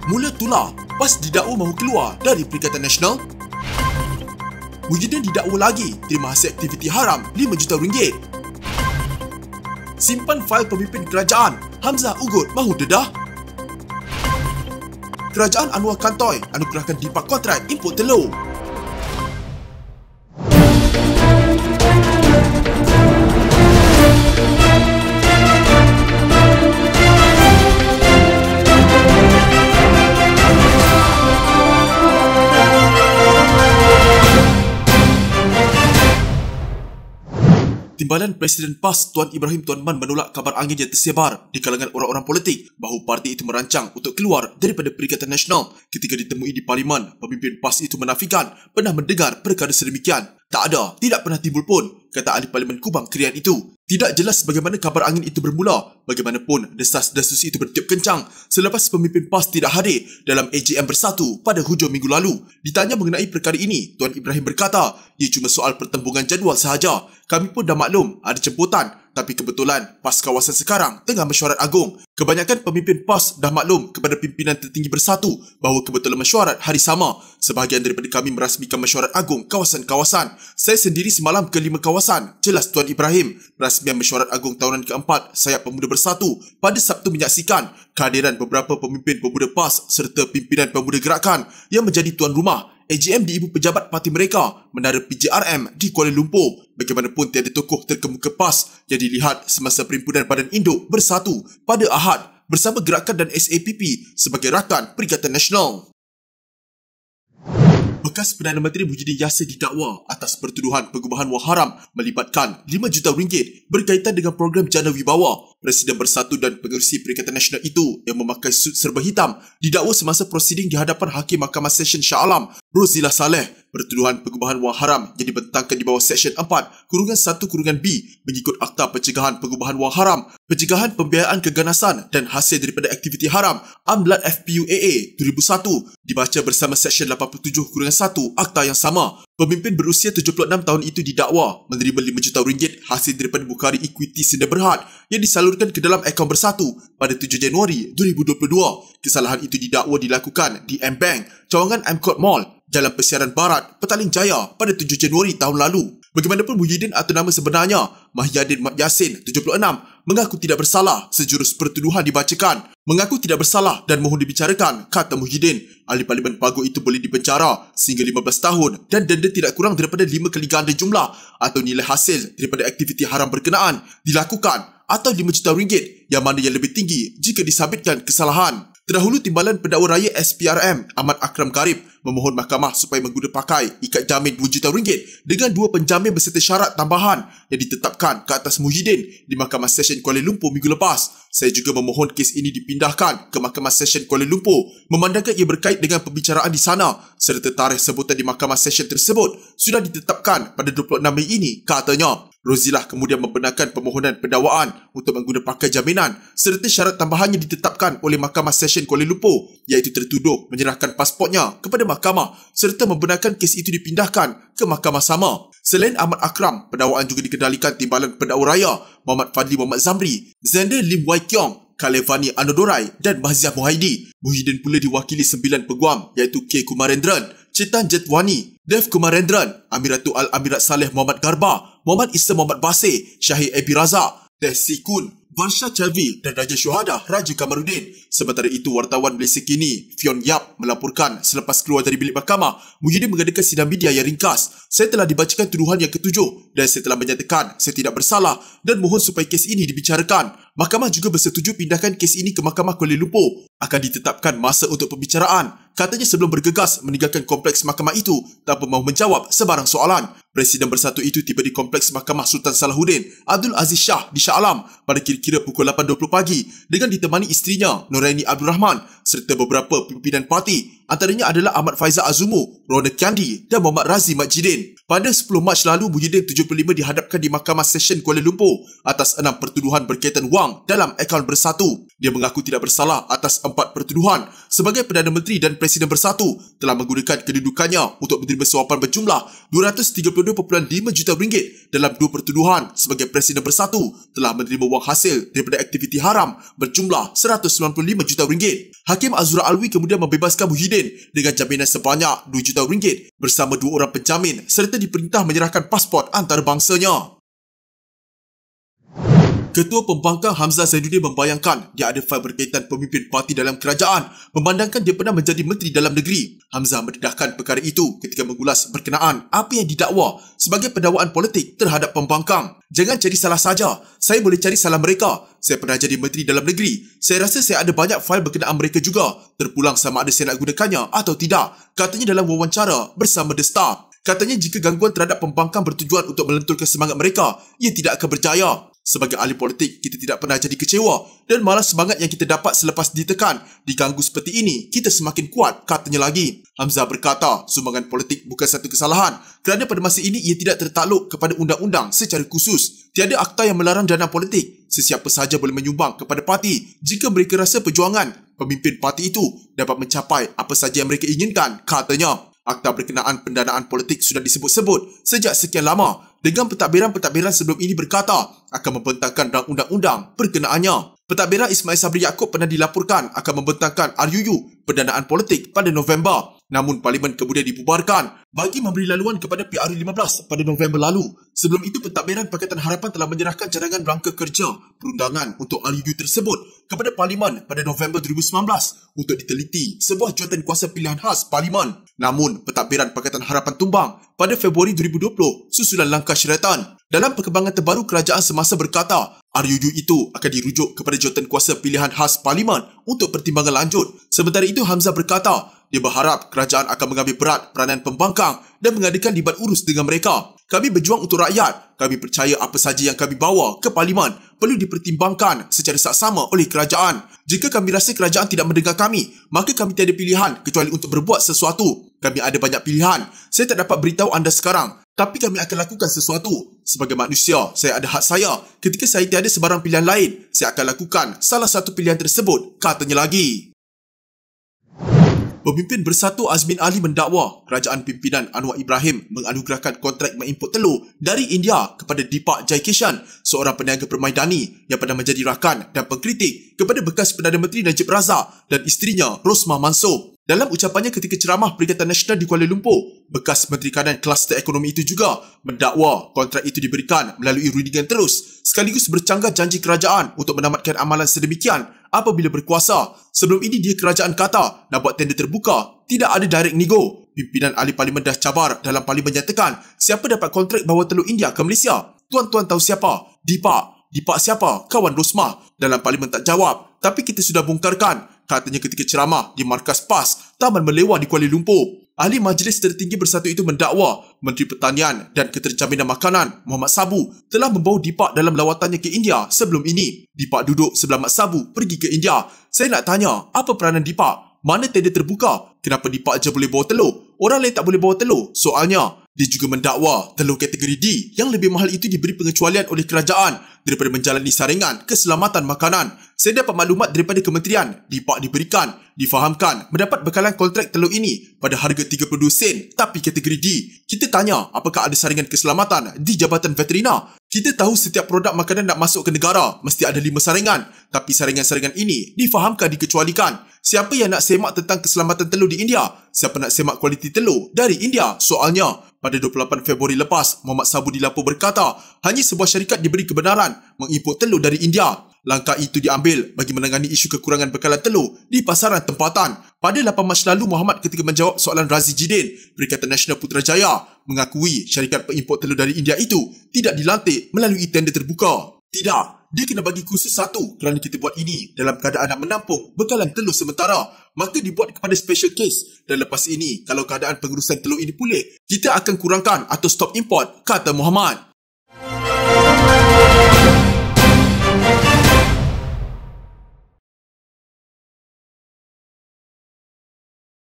Mula tular PAS didakwa mahu keluar dari Perikatan Nasional. Muhyiddin didakwa lagi terima hasil aktiviti haram RM5 juta. Simpan fail pemimpin kerajaan, Hamzah Ugut mahu dedah. Kerajaan Anwar Kantoi anugerahkan DIPA kontrak import telur. Timbalan Presiden PAS Tuan Ibrahim Tuan Man menolak kabar angin yang tersebar di kalangan orang-orang politik bahawa parti itu merancang untuk keluar daripada Perikatan Nasional. Ketika ditemui di Parlimen, pemimpin PAS itu menafikan pernah mendengar perkara sedemikian. Tak ada, tidak pernah timbul pun, kata ahli Parlimen Kubang Krian itu. Tidak jelas bagaimana kabar angin itu bermula. Bagaimanapun, desas-desus itu bertiup kencang selepas pemimpin PAS tidak hadir dalam AGM Bersatu pada hujung minggu lalu. Ditanya mengenai perkara ini, Tuan Ibrahim berkata, ia cuma soal pertembungan jadual sahaja. Kami pun dah maklum ada jemputan, tapi kebetulan PAS kawasan sekarang tengah mesyuarat agung. Kebanyakan pemimpin PAS dah maklum kepada pimpinan tertinggi Bersatu bahawa kebetulan mesyuarat hari sama. Sebahagian daripada kami merasmikan mesyuarat agung kawasan-kawasan. Saya sendiri semalam ke 5 kawasan, jelas Tuan Ibrahim. Perasmian mesyuarat agung tahunan keempat Sayap Pemuda Bersatu pada Sabtu menyaksikan kehadiran beberapa pemimpin pemuda PAS serta pimpinan pemuda gerakan yang menjadi tuan rumah AGM di ibu pejabat parti mereka, Menara PJRM di Kuala Lumpur. Bagaimanapun tiada tokoh terkemuka PAS yang dilihat semasa Perhimpunan Badan Induk Bersatu pada Ahad bersama gerakan dan SAPP sebagai rakan Perikatan Nasional. Bekas Perdana Menteri Muhyiddin Yassin didakwa atas pertuduhan pengubahan wang haram melibatkan RM5 juta berkaitan dengan program Jana Wibawa. Presiden Bersatu dan pengerusi Perikatan Nasional itu yang memakai sut serba hitam didakwa semasa prosiding di hadapan Hakim Mahkamah Session Shah Alam, Rozilah Saleh. Pertuduhan pengubahan wang haram yang dibentangkan di bawah Seksyen 4-1-B mengikut Akta Pencegahan Pengubahan Wang Haram, Pencegahan Pembiayaan Keganasan dan Hasil daripada Aktiviti Haram Amlat FPUAA 2001 dibaca bersama Seksyen 87-1 Akta yang sama. Pemimpin berusia 76 tahun itu didakwa menerima RM5 juta hasil daripada Bukhari Equity Senda Berhad yang disalurkan ke dalam akaun Bersatu pada 7 Januari 2022. Kesalahan itu didakwa dilakukan di M-Bank, cawangan M-Court Mall, Jalan Persiaran Barat, Petaling Jaya pada 7 Januari tahun lalu. Bagaimanapun Muhyiddin atau nama sebenarnya, Mahyadin Mat Yassin, 76, mengaku tidak bersalah sejurus pertuduhan dibacakan. Mengaku tidak bersalah dan mohon dibicarakan, kata Muhyiddin. Ahli Parlimen Paguh itu boleh dipenjara sehingga 15 tahun dan denda tidak kurang daripada 5 kali ganda jumlah atau nilai hasil daripada aktiviti haram berkenaan dilakukan atau RM5 juta yang mana yang lebih tinggi jika disabitkan kesalahan. Terdahulu, Timbalan Pendakwa Raya SPRM Ahmad Akram Karib memohon mahkamah supaya mengguna pakai ikat jamin RM2 juta dengan 2 penjamin beserta syarat tambahan yang ditetapkan ke atas Muhyiddin di Mahkamah Session Kuala Lumpur minggu lepas. Saya juga memohon kes ini dipindahkan ke Mahkamah Session Kuala Lumpur memandangkan ia berkait dengan pembicaraan di sana serta tarikh sebutan di Mahkamah Session tersebut sudah ditetapkan pada 26 Mei ini, katanya. Rozilah kemudian membenarkan permohonan pendakwaan untuk mengguna pakai jaminan serta syarat tambahan yang ditetapkan oleh Mahkamah Session Kuala Lumpur iaitu tertuduh menyerahkan pasportnya kepada mahkamah serta membenarkan kes itu dipindahkan ke mahkamah sama. Selain Ahmad Akram, pendakwaan juga dikendalikan Timbalan Pendakwa Raya Muhammad Fadli Muhammad Zamri, Zender Lim Wai Kiong, Kalevani Anodorai dan Bahziah Muhaidi. Muhyiddin pula diwakili 9 peguam iaitu K. Kumarendran, Chetan Jetwani, Dev Kumarendran, Amiratul Al-Amirat Saleh Muhammad Garba, Muhammad Isa Muhammad Basir, Syahir Abi Razak, Teh Sikun, Varsha Chalvi dan Raja Syuhada Raja Kamaruddin. Sementara itu, wartawan Malaysia Kini, Fion Yap, melaporkan selepas keluar dari bilik mahkamah, Muhyiddin mengadakan sidang media yang ringkas. Saya telah dibacakan tuduhan yang ke-7 dan saya telah menyatakan saya tidak bersalah dan mohon supaya kes ini dibicarakan. Mahkamah juga bersetuju pindahkan kes ini ke Mahkamah Kuala Lumpur. Akan ditetapkan masa untuk pembicaraan, katanya sebelum bergegas meninggalkan kompleks mahkamah itu tanpa mahu menjawab sebarang soalan. Presiden Bersatu itu tiba di kompleks Mahkamah Sultan Salahuddin Abdul Aziz Shah di Shah Alam pada kira-kira pukul 8.20 pagi dengan ditemani isterinya Noraini Abdul Rahman serta beberapa pimpinan parti. Antaranya adalah Ahmad Faizal Azumu, Rona Kiandi dan Muhammad Razi Majidin. Pada 10 Mac lalu, Muhyiddin 75 dihadapkan di Mahkamah Session Kuala Lumpur atas 6 pertuduhan berkaitan wang dalam akaun Bersatu. Dia mengaku tidak bersalah atas 4 pertuduhan. Sebagai Perdana Menteri dan Presiden Bersatu telah menggunakan kedudukannya untuk menerima suapan berjumlah RM230 RM22.5 juta dalam 2 pertuduhan sebagai Presiden Bersatu telah menerima wang hasil daripada aktiviti haram berjumlah RM195 juta. Hakim Azura Alwi kemudian membebaskan Muhyiddin dengan jaminan sebanyak RM2 juta bersama 2 orang penjamin serta diperintah menyerahkan pasport antarabangsanya. Ketua Pembangkang Hamzah Zainuddin membayangkan dia ada fail berkaitan pemimpin parti dalam kerajaan memandangkan dia pernah menjadi Menteri Dalam Negeri. Hamzah mendedahkan perkara itu ketika mengulas berkenaan apa yang didakwa sebagai pendakwaan politik terhadap pembangkang. Jangan cari salah saja. Saya boleh cari salah mereka. Saya pernah jadi Menteri Dalam Negeri. Saya rasa saya ada banyak fail berkenaan mereka juga. Terpulang sama ada saya nak gunakannya atau tidak. Katanya dalam wawancara bersama The Star. Katanya jika gangguan terhadap pembangkang bertujuan untuk melenturkan semangat mereka, ia tidak akan berjaya. Sebagai ahli politik, kita tidak pernah jadi kecewa dan malah semangat yang kita dapat selepas ditekan, diganggu seperti ini, kita semakin kuat, katanya lagi. Hamzah berkata, sumbangan politik bukan satu kesalahan kerana pada masa ini ia tidak tertakluk kepada undang-undang secara khusus. Tiada akta yang melarang dana politik. Sesiapa sahaja boleh menyumbang kepada parti jika mereka rasa perjuangan pemimpin parti itu dapat mencapai apa sahaja yang mereka inginkan, katanya. Akta berkenaan pendanaan politik sudah disebut-sebut sejak sekian lama dengan pentadbiran-pentadbiran sebelum ini berkata akan membentangkan undang-undang berkenaannya. Pentadbiran Ismail Sabri Yaakob pernah dilaporkan akan membentangkan RUU pendanaan politik pada November. Namun Parlimen kemudian dibubarkan bagi memberi laluan kepada PRU15 pada November lalu. Sebelum itu, Pentadbiran Pakatan Harapan telah menyerahkan cadangan rangka kerja perundangan untuk RUU tersebut kepada Parlimen pada November 2019 untuk diteliti sebuah jawatan kuasa pilihan khas Parlimen. Namun, Pentadbiran Pakatan Harapan tumbang pada Februari 2020 susulan langkah syaratan. Dalam perkembangan terbaru, kerajaan semasa berkata RUU itu akan dirujuk kepada jawatan kuasa pilihan khas Parlimen untuk pertimbangan lanjut. Sementara itu, Hamzah berkata dia berharap kerajaan akan mengambil berat peranan pembangkang dan mengadakan libat urus dengan mereka. Kami berjuang untuk rakyat. Kami percaya apa sahaja yang kami bawa ke Parlimen perlu dipertimbangkan secara saksama oleh kerajaan. Jika kami rasa kerajaan tidak mendengar kami, maka kami tiada pilihan kecuali untuk berbuat sesuatu. Kami ada banyak pilihan. Saya tak dapat beritahu anda sekarang, tapi kami akan lakukan sesuatu. Sebagai manusia, saya ada hak saya. Ketika saya tiada sebarang pilihan lain, saya akan lakukan salah satu pilihan tersebut, katanya lagi. Pemimpin Bersatu Azmin Ali mendakwa kerajaan pimpinan Anwar Ibrahim menganugerahkan kontrak mengimport telur dari India kepada Deepak Jaikishan, seorang peniaga permaidani yang pernah menjadi rakan dan pengkritik kepada bekas Perdana Menteri Najib Razak dan isterinya Rosmah Mansor. Dalam ucapannya ketika ceramah Perikatan Nasional di Kuala Lumpur, bekas Menteri Kanan Kluster Ekonomi itu juga mendakwa kontrak itu diberikan melalui rundingan terus sekaligus bercanggah janji kerajaan untuk menamatkan amalan sedemikian apabila berkuasa. Sebelum ini dia kerajaan kata nak buat tender terbuka, tidak ada direct nego. Pimpinan ahli Parlimen dah cabar dalam Parlimen menyatakan siapa dapat kontrak bawa telur India ke Malaysia. Tuan-tuan tahu siapa? Deepak siapa? Kawan Rosmah. Dalam Parlimen tak jawab, tapi kita sudah bongkarkan, katanya ketika ceramah di markas PAS Taman Melewah di Kuala Lumpur. Ahli Majlis Tertinggi Bersatu itu mendakwa Menteri Pertanian dan Keterjaminan Makanan Muhammad Sabu telah membawa Deepak dalam lawatannya ke India sebelum ini. Deepak duduk sebelah Mat Sabu pergi ke India. Saya nak tanya, apa peranan Deepak? Mana tender terbuka? Kenapa Deepak je boleh bawa telur? Orang lain tak boleh bawa telur? Soalnya, dia juga mendakwa telur kategori D yang lebih mahal itu diberi pengecualian oleh kerajaan daripada menjalani saringan keselamatan makanan. Saya dapat maklumat daripada kementerian, Deepak difahamkan mendapat bekalan kontrak telur ini pada harga 32 sen tapi kategori D. Kita tanya apakah ada saringan keselamatan di Jabatan Veterina. Kita tahu setiap produk makanan nak masuk ke negara mesti ada 5 saringan, tapi saringan-saringan ini difahamkan dikecualikan. Siapa yang nak semak tentang keselamatan telur di India? Siapa nak semak kualiti telur dari India? Soalnya, pada 28 Februari lepas, Muhammad Sabu dilapor berkata hanya sebuah syarikat diberi kebenaran mengimport telur dari India. Langkah itu diambil bagi menangani isu kekurangan bekalan telur di pasaran tempatan. Pada 8 Mac lalu, Muhammad ketika menjawab soalan Razi Jidin, Perikatan Nasional Putrajaya, mengakui syarikat pengimport telur dari India itu tidak dilantik melalui tender terbuka. Tidak, dia kena bagi kursus satu kerana kita buat ini dalam keadaan nak menampung bekalan telur sementara. Maka dibuat kepada special case dan lepas ini, kalau keadaan pengurusan telur ini pulih, kita akan kurangkan atau stop import, kata Muhammad.